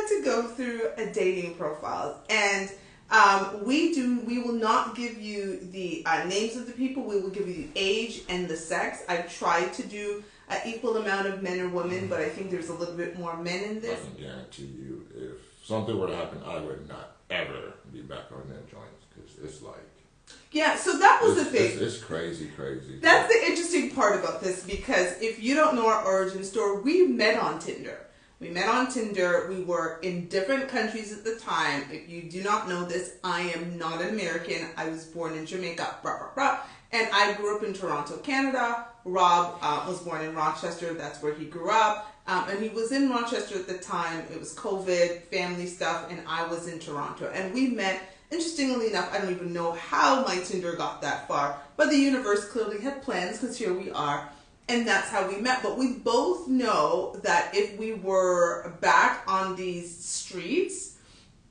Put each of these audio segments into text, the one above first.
like to go through a dating profiles, and we will not give you the names of the people. We will give you the age and the sex. I've tried to do an equal amount of men or women, but I think there's a little bit more men in this. I can guarantee you, if something were to happen, I would not ever be back on them joints, because it's like... Yeah, so that was the thing. It's crazy. That's the interesting part about this, because if you don't know our origin story, we met on Tinder. We were in different countries at the time. If you do not know this, I am not an American. I was born in Jamaica, and I grew up in Toronto, Canada. Rob was born in Rochester. That's where he grew up. And he was in Rochester at the time. It was COVID, family stuff, and I was in Toronto. And we met, interestingly enough, I don't even know how my Tinder got that far, but the universe clearly had plans, because here we are. And that's how we met. But we both know that if we were back on these streets,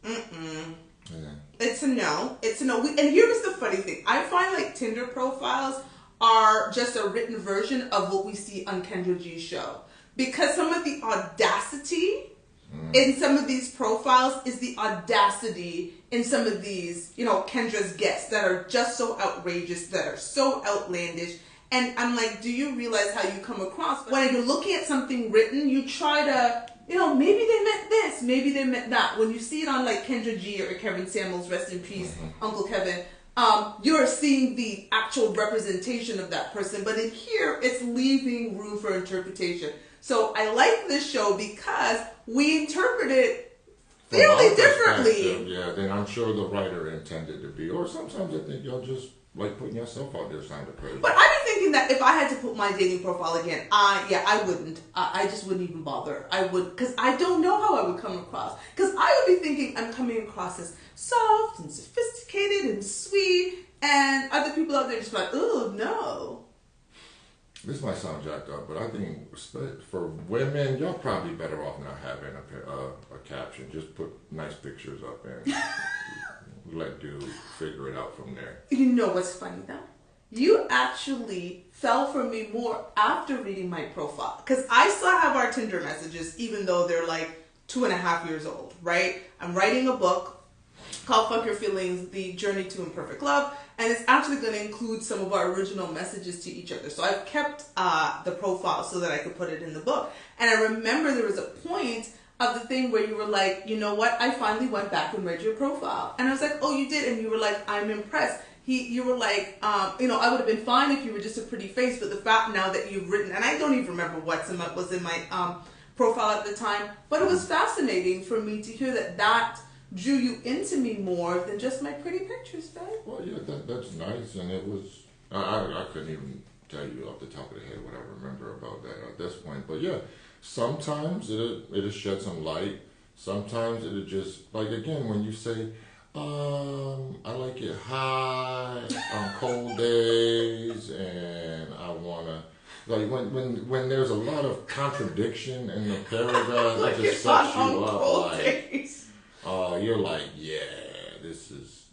it's a no. It's a no. And here's the funny thing. I find like Tinder profiles are just a written version of what we see on Kendra G's show. Because some of the audacity in some of these profiles is the audacity in some of these, Kendra's guests that are just so outrageous, that are so outlandish. And I'm like, do you realize how you come across? When you're looking at something written, you try to, maybe they meant this, maybe they meant that. When you see it on like Kendra G or Kevin Samuels, rest in peace, Uncle Kevin, you're seeing the actual representation of that person. But in here, it's leaving room for interpretation. So I like this show because we interpret it fairly differently. Yeah, then I'm sure the writer intended to be. Or sometimes I think y'all just like putting yourself out there sounded crazy. But I'd be thinking that if I had to put my dating profile again, I wouldn't. I just wouldn't even bother. I would, because I don't know how I would come across. Because I would be thinking I'm coming across as soft and sophisticated and sweet, and other people out there just like, oh no. This might sound jacked up, but I think for women, y'all probably better off not having a caption. Just put nice pictures up and let dude figure it out from there. You know what's funny though? You actually fell for me more after reading my profile. Because I still have our Tinder messages, even though they're like 2.5 years old, right? I'm writing a book called Fuck Your Feelings, The Journey to Imperfect Love. And it's actually going to include some of our original messages to each other. So I've kept the profile so that I could put it in the book. And I remember there was a point of the thing where you were like, you know what? I finally went back and read your profile. And I was like, oh, you did? And you were like, I'm impressed. You were like, I would have been fine if you were just a pretty face. But the fact now that you've written, and I don't even remember what was in my profile at the time. But it was fascinating for me to hear that drew you into me more than just my pretty pictures, babe. Well, yeah, that's nice, and it was. I couldn't even tell you off the top of the head what I remember about that at this point. But yeah, sometimes it'll shed some light. Sometimes it'll just, like again, when you say, I like it hot on cold days, and I wanna. Like when there's a lot of contradiction in the paragraph, like it just sets you up. Days. You're like, yeah, this is,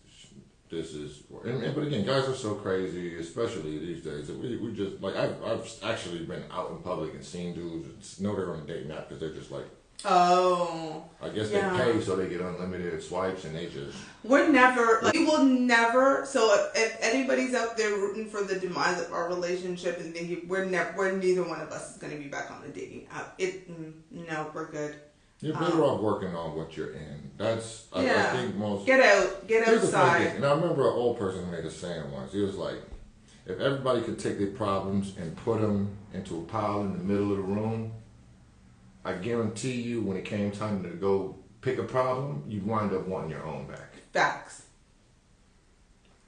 but again, guys are so crazy, especially these days. That we just like I've actually been out in public and seen dudes know they're on a dating app because they're just like, oh, I guess they pay so they get unlimited swipes and they just. We will never. So if anybody's out there rooting for the demise of our relationship and thinking we're neither one of us is going to be back on the dating app, no, we're good. You're better off working on what you're in. That's, I think most... Get outside. And I remember an old person made a saying once. He was like, if everybody could take their problems and put them into a pile in the middle of the room, I guarantee you when it came time to go pick a problem, you'd wind up wanting your own back. Facts.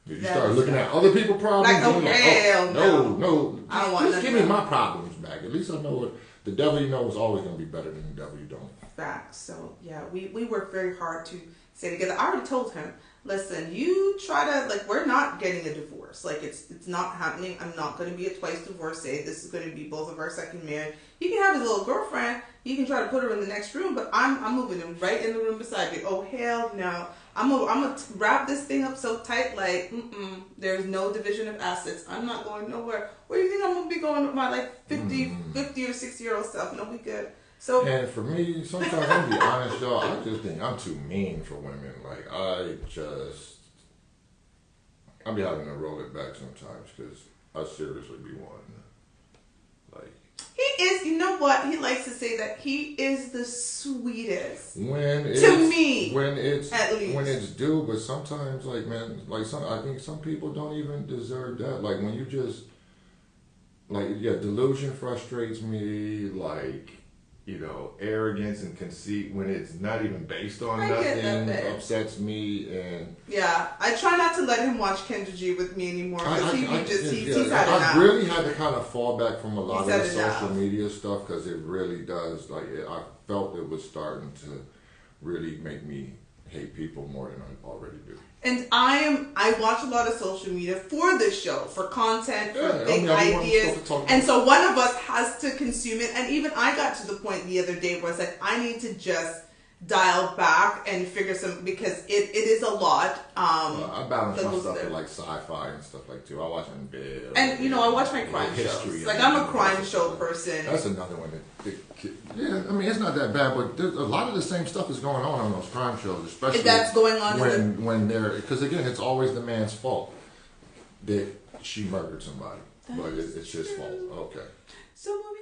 You start looking at other people's problems. Like, hell no. I don't want just give me my problems back. At least I know what the devil you know is always going to be better than the devil you don't. Facts. So yeah, we work very hard to stay together. I already told him, listen, you try to we're not getting a divorce. Like it's not happening. I'm not going to be a twice divorcee. This is going to be both of our second marriage. He can have his little girlfriend. He can try to put her in the next room, but I'm moving him right in the room beside you. Oh hell no. I'm gonna wrap this thing up so tight, there's no division of assets. I'm not going nowhere. Where do you think I'm gonna be going with my 50 or 60-year-old self? No, we good. So, And for me, sometimes I'm gonna be honest, y'all. I just think I'm too mean for women. Like I be having to roll it back sometimes because I seriously be wanting to, like. he is. You know what? He likes to say that he is the sweetest. When it's, to me, when it's at least. when it's due, but sometimes, like man, like I think some people don't even deserve that. Like when you just, like delusion frustrates me. Like arrogance and conceit when it's not even based on nothing upsets me. And yeah, I try not to let him watch Kendra G with me anymore because he's had enough. I really had to kind of fall back from a lot of the social media stuff because it really does. Like I felt it was starting to really make me hate people more than I already do. And I watch a lot of social media for this show, for content, for big ideas. And so one of us has to consume it. And even I got to the point the other day where I was like, I need to just dial back and figure because it is a lot. I balance my stuff with like sci-fi and stuff like too. I watch in bed. And I watch my crime shows. Like I'm a crime show person. That's another one yeah, I mean it's not that bad, but a lot of the same stuff is going on those crime shows, especially that's going on when they're because again it's always the man's fault that she murdered somebody, but it's his fault. Okay. So moving